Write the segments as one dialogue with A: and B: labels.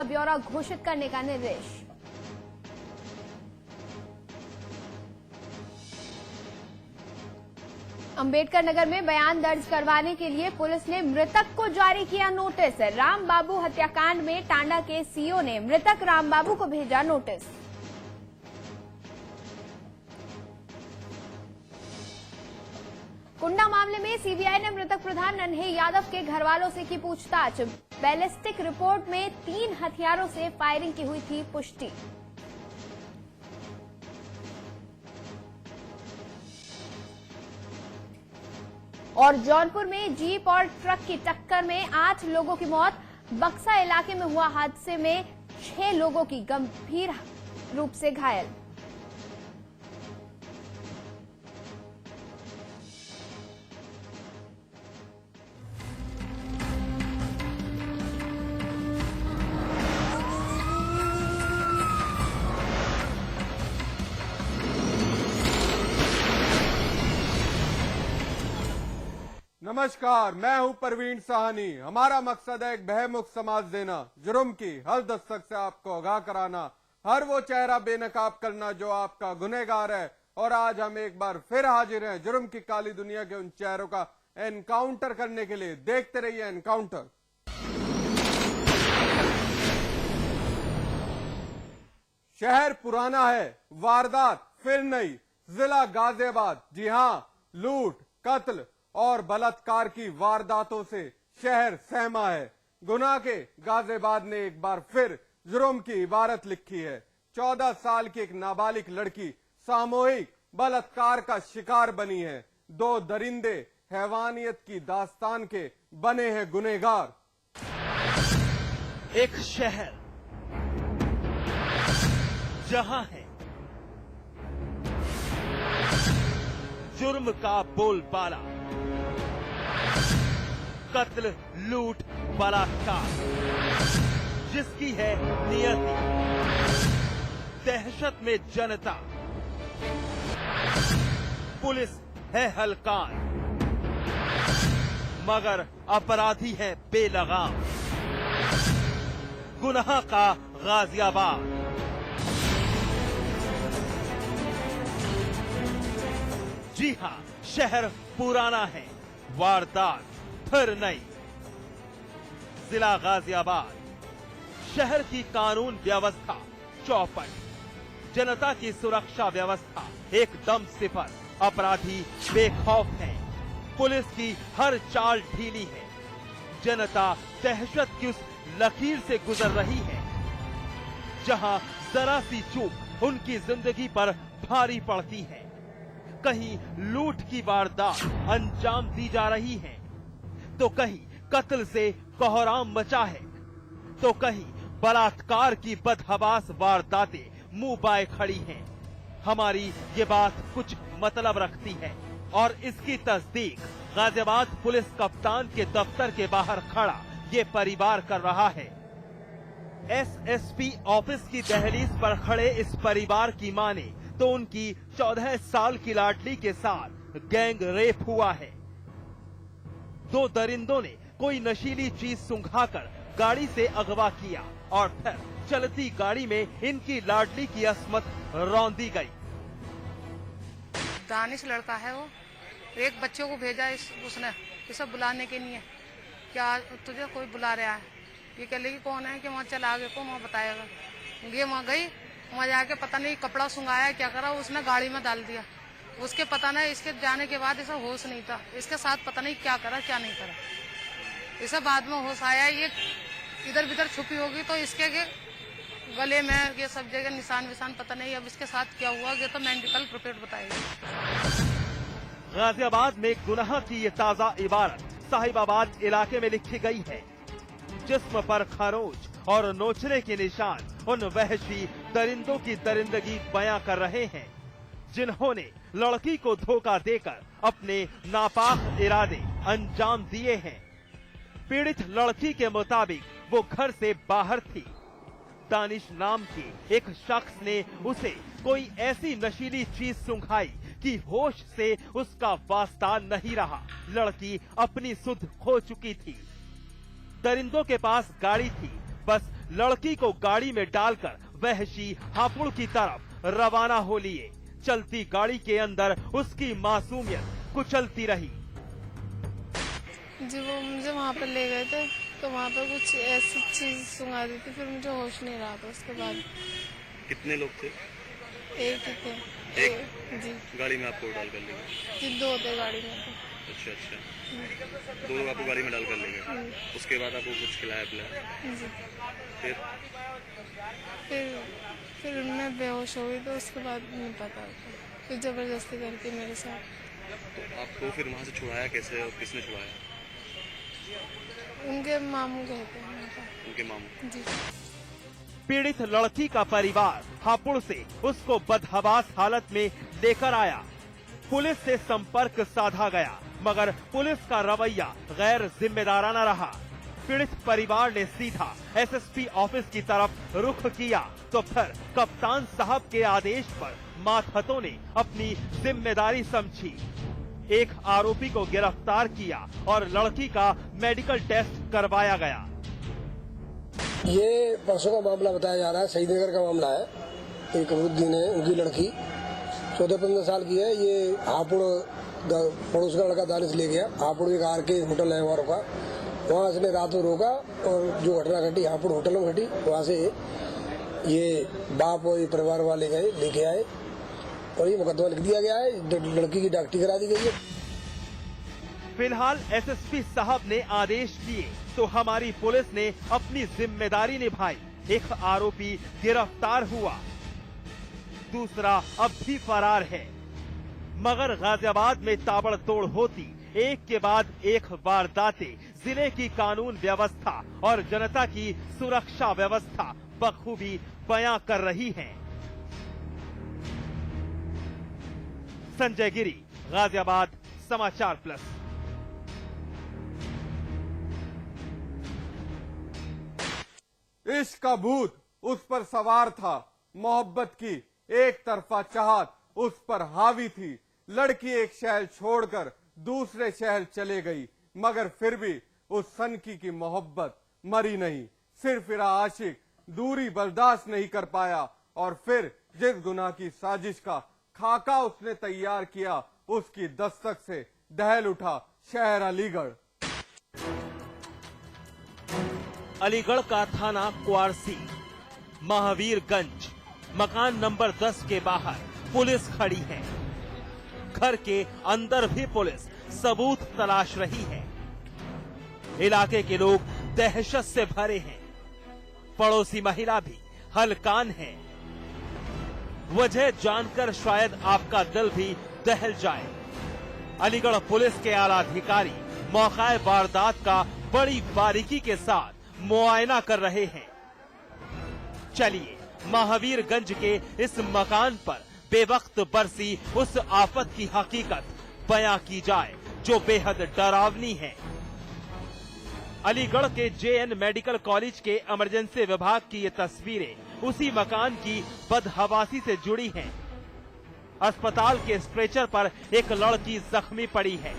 A: ब्यौरा घोषित करने का निर्देश। अंबेडकर नगर में बयान दर्ज करवाने के लिए पुलिस ने मृतक को जारी किया नोटिस। राम बाबू हत्याकांड में टांडा के सीओ ने मृतक राम बाबू को भेजा नोटिस। कुंडा मामले में सीबीआई ने मृतक प्रधान नन्हे यादव के घरवालों से की पूछताछ। बैलिस्टिक रिपोर्ट में 3 हथियारों से फायरिंग की हुई थी पुष्टि। और जौनपुर में जीप और ट्रक की टक्कर में 8 लोगों की मौत। बक्सा इलाके में हुआ हादसे में 6 लोगों की गंभीर रूप से घायल।
B: नमस्कार, मैं हूं परवीन साहनी। हमारा मकसद है एक भयमुक्त समाज देना, जुर्म की हर दस्तक से आपको आगाह कराना, हर वो चेहरा बेनकाब करना जो आपका गुनहगार है। और आज हम एक बार फिर हाजिर हैं जुर्म की काली दुनिया के उन चेहरों का एनकाउंटर करने के लिए। देखते रहिए एनकाउंटर। शहर पुराना है, वारदात फिर नई। जिला गाजियाबाद, जी हां, लूट, कत्ल और बलात्कार की वारदातों से शहर सहमा है। गुनाह के गाजियाबाद ने एक बार फिर जुर्म की इबारत लिखी है। 14 साल की एक नाबालिग लड़की सामूहिक बलात्कार का शिकार बनी है। 2 दरिंदे हैवानियत की दास्तान के बने हैं गुनहगार।
C: एक शहर जहां है जुर्म का बोलबाला, कत्ल, लूट, बलात्कार, जिसकी है नियति, दहशत में जनता, पुलिस है हलकान, मगर अपराधी है बेलगाम। गुनाह का गाजियाबाद। जी हां, शहर पुराना है, वारदात फिर नई। जिला गाजियाबाद। शहर की कानून व्यवस्था चौपट, जनता की सुरक्षा व्यवस्था एकदम सिफर। अपराधी बेखौफ हैं, पुलिस की हर चाल ढीली है। जनता दहशत की उस लकीर से गुजर रही है जहां जरा सी चूक उनकी जिंदगी पर भारी पड़ती है। कहीं लूट की वारदात अंजाम दी जा रही है, तो कहीं कत्ल से कोहराम मचा है, तो कहीं बलात्कार की बदहवास वारदातें मुंह बाए खड़ी हैं। हमारी ये बात कुछ मतलब रखती है और इसकी तस्दीक गाजियाबाद पुलिस कप्तान के दफ्तर के बाहर खड़ा ये परिवार कर रहा है। एसएसपी ऑफिस की दहलीज पर खड़े इस परिवार की माने तो उनकी 14 साल की लाडली के साथ गैंग रेप हुआ है। 2 दरिंदों ने कोई नशीली चीज सुंघाकर गाड़ी से अगवा किया और फिर चलती गाड़ी में इनकी लाडली की अस्मत रौंदी गई।
D: दानिश लड़का है वो, एक बच्चे को भेजा उसने ये सब बुलाने के लिए, क्या तुझे कोई बुला रहा है, ये कह लेगी कौन है, कि वहाँ चल आगे को वहाँ बताएगा। ये वहाँ गई, वहाँ जाके पता नहीं कपड़ा सुंघाया क्या करा, उसने गाड़ी में डाल दिया। उसके पता नहीं, इसके जाने के बाद ऐसा होश नहीं था, इसके साथ पता नहीं क्या करा क्या नहीं करा। इसे बाद में होश आया, ये इधर भीतर छुपी होगी तो इसके गले में ये सब जगह निशान विशान पता नहीं। अब इसके साथ क्या हुआ ये तो मेडिकल रिपोर्ट बताएगी।
C: गाजियाबाद में गुनाह की ये ताजा इबारत साहिबाबाद इलाके में लिखी गई है। जिस्म पर खरोच और नोचने के निशान उन वहशी दरिंदों की दरिंदगी बयां कर रहे हैं जिन्होंने लड़की को धोखा देकर अपने नापाक इरादे अंजाम दिए हैं। पीड़ित लड़की के मुताबिक वो घर से बाहर थी। दानिश नाम के एक शख्स ने उसे कोई ऐसी नशीली चीज सुंघाई कि होश से उसका वास्ता नहीं रहा। लड़की अपनी सुध खो चुकी थी। दरिंदों के पास गाड़ी थी, बस लड़की को गाड़ी में डालकर वहशी हापुड़ की तरफ रवाना हो लिए। चलती गाड़ी के अंदर उसकी मासूमियत कुचलती रही।
E: जी वो मुझे वहाँ पर ले गए थे तो वहाँ पर कुछ ऐसी चीज सुंघा दी थी, फिर मुझे होश नहीं रहा था। उसके बाद
F: कितने लोग थे?
E: एक ही थे।
F: एक?
E: जी
F: गाड़ी में आपको डाल कर ले गए?
E: जी 2 थे गाड़ी में।
F: अच्छा अच्छा, 2 लोग आपको गाड़ी में डाल कर ले गए। उसके बाद आपको कुछ खिलाया पिलाया?
E: जी
F: फिर
E: फिर मैं बेहोश हो गई तो उसके बाद नहीं पता, फिर जबरदस्ती करके मेरे साथ।
F: तो आपको फिर वहाँ से छुड़ाया कैसे और किसने छुड़ाया?
E: उनके मामू गए थे वहाँ पर।
F: उनके मामू?
E: जी
C: पीड़ित लड़की का परिवार हापुड़ से उसको बदहवास हालत में लेकर आया। पुलिस से संपर्क साधा गया मगर पुलिस का रवैया गैर जिम्मेदाराना रहा। पीड़ित परिवार ने सीधा एसएसपी ऑफिस की तरफ रुख किया तो फिर कप्तान साहब के आदेश पर मातहतों ने अपनी जिम्मेदारी समझी। एक आरोपी को गिरफ्तार किया और लड़की का मेडिकल टेस्ट करवाया गया।
G: ये परसों का मामला बताया जा रहा है, शहीद नगर का मामला है। एक अमरुद्दीन है, उनकी लड़की 14-15 साल की है। ये हापुड़ पड़ोस का लड़का दानिश ले गया। हापुड़ एक आर के होटल है वहाँ का, वहाँ इसने रात को रोका और जो घटना घटी हापुड़ होटल में घटी। वहाँ से ये बाप और ये परिवार वाले गए, लेके आए और ये मुकदमा लिख दिया गया है। लड़की की डॉक्टरी करा दी गई है।
C: फिलहाल एसएसपी साहब ने आदेश दिए तो हमारी पुलिस ने अपनी जिम्मेदारी निभाई। एक आरोपी गिरफ्तार हुआ, दूसरा अब भी फरार है। मगर गाजियाबाद में ताबड़तोड़ होती एक के बाद एक वारदातें जिले की कानून व्यवस्था और जनता की सुरक्षा व्यवस्था बखूबी बयां कर रही हैं। संजय गिरी, गाजियाबाद, समाचार प्लस।
B: इश्क का भूत उस पर सवार था, मोहब्बत की एक तरफा चाहत उस पर हावी थी। लड़की एक शहर छोड़कर दूसरे शहर चले गई मगर फिर भी उस सनकी की मोहब्बत मरी नहीं। सिर फिरा आशिक दूरी बर्दाश्त नहीं कर पाया और फिर जिस गुनाह की साजिश का खाका उसने तैयार किया उसकी दस्तक से दहल उठा शहर अलीगढ़।
C: अलीगढ़ का थाना क्वारसी, महावीरगंज, मकान नंबर 10 के बाहर पुलिस खड़ी है। घर के अंदर भी पुलिस सबूत तलाश रही है। इलाके के लोग दहशत से भरे हैं। पड़ोसी महिला भी हलकान है। वजह जानकर शायद आपका दिल भी दहल जाए। अलीगढ़ पुलिस के आला अधिकारी मौका वारदात का बड़ी बारीकी के साथ मुआयना कर रहे हैं। चलिए महावीरगंज के इस मकान पर बेवक्त बरसी उस आफत की हकीकत बयां की जाए जो बेहद डरावनी है। अलीगढ़ के जेएन मेडिकल कॉलेज के इमरजेंसी विभाग की ये तस्वीरें उसी मकान की बदहवासी से जुड़ी हैं। अस्पताल के स्ट्रेचर पर एक लड़की जख्मी पड़ी है।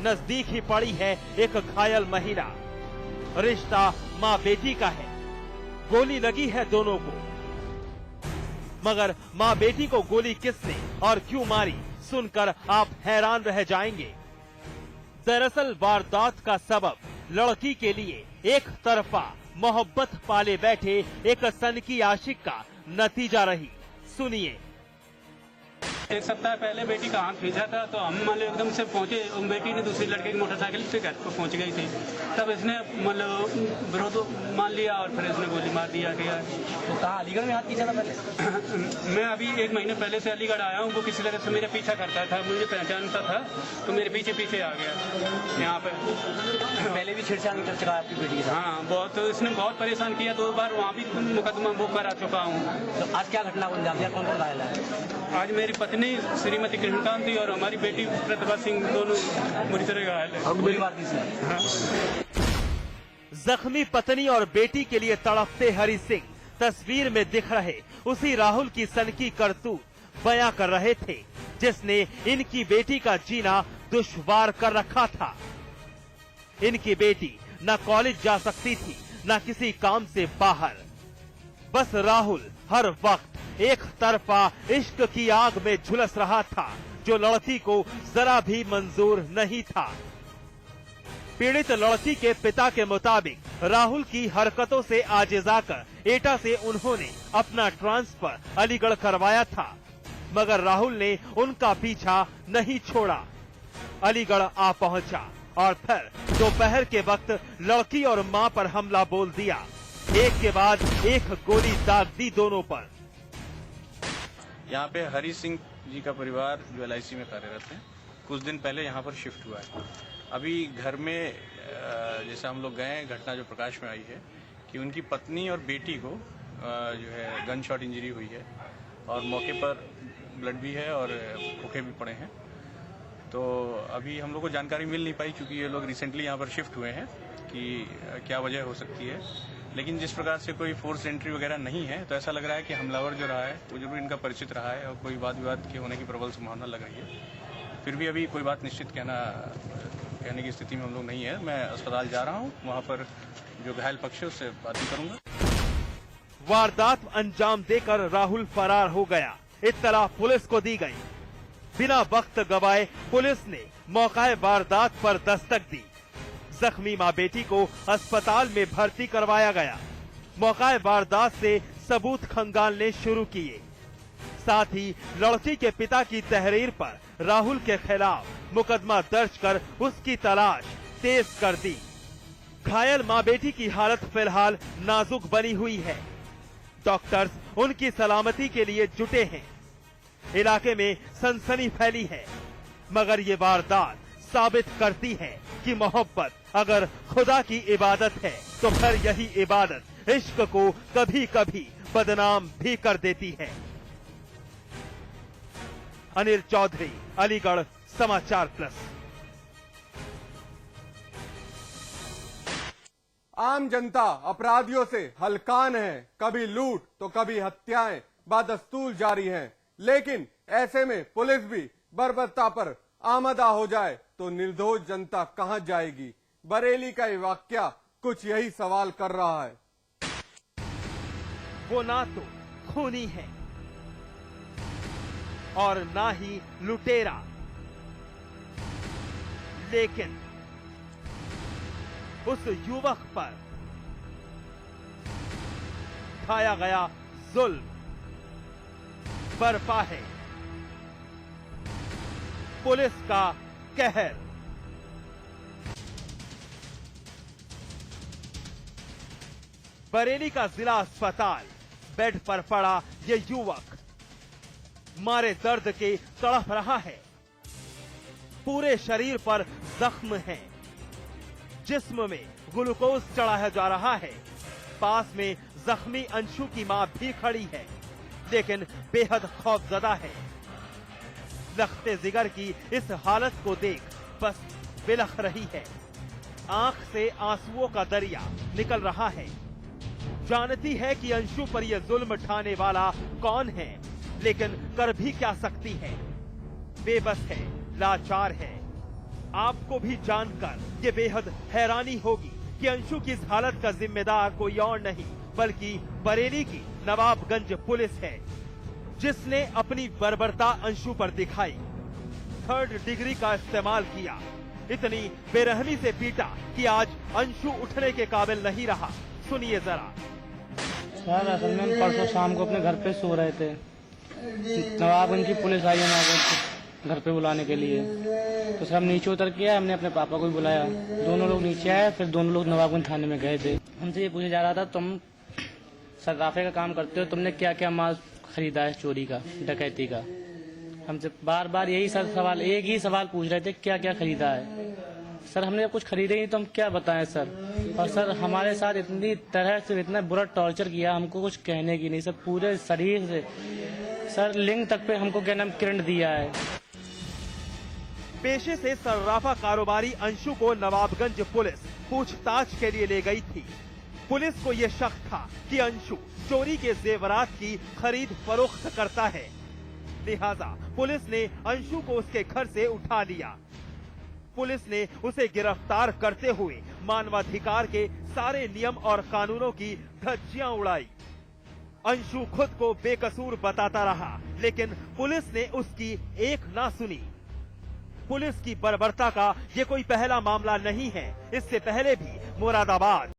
C: नजदीक ही पड़ी है एक घायल महिला। रिश्ता माँ बेटी का है। गोली लगी है दोनों को, मगर माँ बेटी को गोली किसने और क्यों मारी सुनकर आप हैरान रह जाएंगे। दरअसल वारदात का सबब लड़की के लिए एक तरफा मोहब्बत पाले बैठे एक सनकी आशिक का नतीजा रही। सुनिए।
H: एक सप्ताह पहले बेटी का हाथ खींचा था तो हम मतलब एकदम से पहुंचे। बेटी ने दूसरी लड़के की मोटरसाइकिल से घर पर पहुंच गई थी। तब इसने मतलब विरोध मान लिया और फिर इसने गोली मार दिया गया।
I: तो कहाँ अलीगढ़ में हाथ खींचा था पहले?
H: मैं अभी 1 महीने पहले से अलीगढ़ आया हूँ। वो किसी तरह से मेरा पीछा करता था, मुझे पहचानता था तो मेरे पीछे पीछे आ गया यहाँ पे।
I: पहले भी छेड़छाड़ कर चुका है आपकी बेटी के साथ?
H: हाँ बहुत, तो इसने बहुत परेशान किया। 2 बार वहाँ भी मुकदमा वो करा चुका हूँ।
I: तो आज क्या घटना को अंजाम दिया? कौन कौन घायल है?
H: आज मेरी पत्नी श्रीमती कृष्णकांति और हमारी बेटी प्रतिभा सिंह दोनों बुरी तरह घायल है।
I: गोली मार दी इसने।
C: जख्मी पत्नी और बेटी के लिए तड़पते हरि सिंह तस्वीर में दिख रहे उसी राहुल की सनकी करतूत बयां कर रहे थे जिसने इनकी बेटी का जीना दुश्वार कर रखा था। इनकी बेटी न कॉलेज जा सकती थी न किसी काम से बाहर। बस राहुल हर वक्त एक तरफा इश्क की आग में झुलस रहा था, जो लड़की को जरा भी मंजूर नहीं था। पीड़ित लड़की के पिता के मुताबिक राहुल की हरकतों से आजिज़ाकर एटा से उन्होंने अपना ट्रांसफर अलीगढ़ करवाया था, मगर राहुल ने उनका पीछा नहीं छोड़ा। अलीगढ़ आ पहुंचा और फिर दोपहर के वक्त लड़की और मां पर हमला बोल दिया। एक के बाद एक गोली दाग दी दोनों पर।
J: यहाँ पे हरी सिंह जी का परिवार जो LIC में कार्यरत है, कुछ दिन पहले यहाँ पर शिफ्ट हुआ है। अभी घर में जैसे हम लोग गए, घटना जो प्रकाश में आई है कि उनकी पत्नी और बेटी को जो है गन शॉट इंजरी हुई है और मौके पर ब्लड भी है और खोखे भी पड़े हैं। तो अभी हम लोग को जानकारी मिल नहीं पाई, क्योंकि ये लोग रिसेंटली यहाँ पर शिफ्ट हुए हैं, कि क्या वजह हो सकती है। लेकिन जिस प्रकार से कोई फोर्स एंट्री वगैरह नहीं है, तो ऐसा लग रहा है कि हमलावर जो रहा है वो जरूर इनका परिचित रहा है और कोई वाद विवाद के होने की प्रबल संभावना लग रही है। फिर भी अभी कोई बात निश्चित कहने की स्थिति में हम लोग नहीं है। मैं अस्पताल जा रहा हूँ, वहाँ पर जो घायल पक्ष है उससे बात भी करूंगा।
C: वारदात अंजाम देकर राहुल फरार हो गया। इत्तला पुलिस को दी गई। बिना वक्त गवाए पुलिस ने मौका वारदात पर दस्तक दी। जख्मी मां बेटी को अस्पताल में भर्ती करवाया गया। मौका वारदात से सबूत खंगालने शुरू किए। साथ ही लड़की के पिता की तहरीर पर राहुल के खिलाफ मुकदमा दर्ज कर उसकी तलाश तेज कर दी। घायल मां बेटी की हालत फिलहाल नाजुक बनी हुई है। डॉक्टर्स उनकी सलामती के लिए जुटे हैं। इलाके में सनसनी फैली है, मगर ये वारदात साबित करती है कि मोहब्बत अगर खुदा की इबादत है, तो फिर यही इबादत इश्क को कभी कभी बदनाम भी कर देती है। अनिल चौधरी, अलीगढ़, समाचार प्लस।
B: आम जनता अपराधियों से हलकान है। कभी लूट तो कभी हत्याएं बदस्तूर जारी हैं। लेकिन ऐसे में पुलिस भी बर्बरता पर आमदा हो जाए तो निर्दोष जनता कहां जाएगी। बरेली का ये वाकया कुछ यही सवाल कर रहा है।
C: वो ना तो खूनी है और ना ही लुटेरा, लेकिन उस युवक पर ढाया गया जुल्म बर्पा है। पुलिस का कहर। बरेली का जिला अस्पताल, बेड पर पड़ा ये युवक मारे दर्द के तड़प रहा है। पूरे शरीर पर जख्म है। जिस्म में ग्लूकोज चढ़ाया जा रहा है। पास में जख्मी अंशु की मां भी खड़ी है, लेकिन बेहद खौफजदा है। लखते जिगर की इस हालत को देख बस बिलख रही है। आंख से आंसुओं का दरिया निकल रहा है। जानती है कि अंशु पर यह जुल्म ढाने वाला कौन है, लेकिन कर भी क्या सकती है। बेबस है, लाचार है। आपको भी जानकर ये बेहद हैरानी होगी कि अंशु की इस हालत का जिम्मेदार कोई और नहीं बल्कि बरेली की नवाबगंज पुलिस है, जिसने अपनी बर्बरता अंशु पर दिखाई। 3rd डिग्री का इस्तेमाल किया, इतनी बेरहमी से पीटा कि आज अंशु उठने के काबिल नहीं रहा। सुनिए जरा।
I: सर असल में परसों शाम को अपने घर पे सो रहे थे। नवाबगंज की पुलिस आई है नवाबगंज घर पे बुलाने के लिए, तो सर हम नीचे उतर के आए। हमने अपने पापा को भी बुलाया, दोनों लोग नीचे आए। फिर दोनों लोग नवाबगंज थाने में गए थे। हमसे ये पूछा जा रहा था, तुम सर्राफे का काम करते हो, तुमने क्या क्या माल खरीदा है चोरी का, डकैती का। हमसे बार बार यही सर सवाल, एक ही सवाल पूछ रहे थे, क्या क्या खरीदा है। सर हमने कुछ खरीदे नहीं तो हम क्या बताएं सर। और सर हमारे साथ इतनी तरह से इतना बुरा टॉर्चर किया, हमको कुछ कहने की नहीं सर। पूरे शरीर से सर लिंग तक पे हमको क्या नाम किरण दिया है।
C: पेशे से सर्राफा कारोबारी अंशु को नवाबगंज पुलिस पूछताछ के लिए ले गई थी। पुलिस को यह शक था कि अंशु चोरी के जेवरात की खरीद फरोख्त करता है, लिहाजा पुलिस ने अंशु को उसके घर से उठा लिया। पुलिस ने उसे गिरफ्तार करते हुए मानवाधिकार के सारे नियम और कानूनों की धज्जियां उड़ाई। अंशु खुद को बेकसूर बताता रहा, लेकिन पुलिस ने उसकी एक ना सुनी। पुलिस की बर्बरता का ये कोई पहला मामला नहीं है। इससे पहले भी मुरादाबाद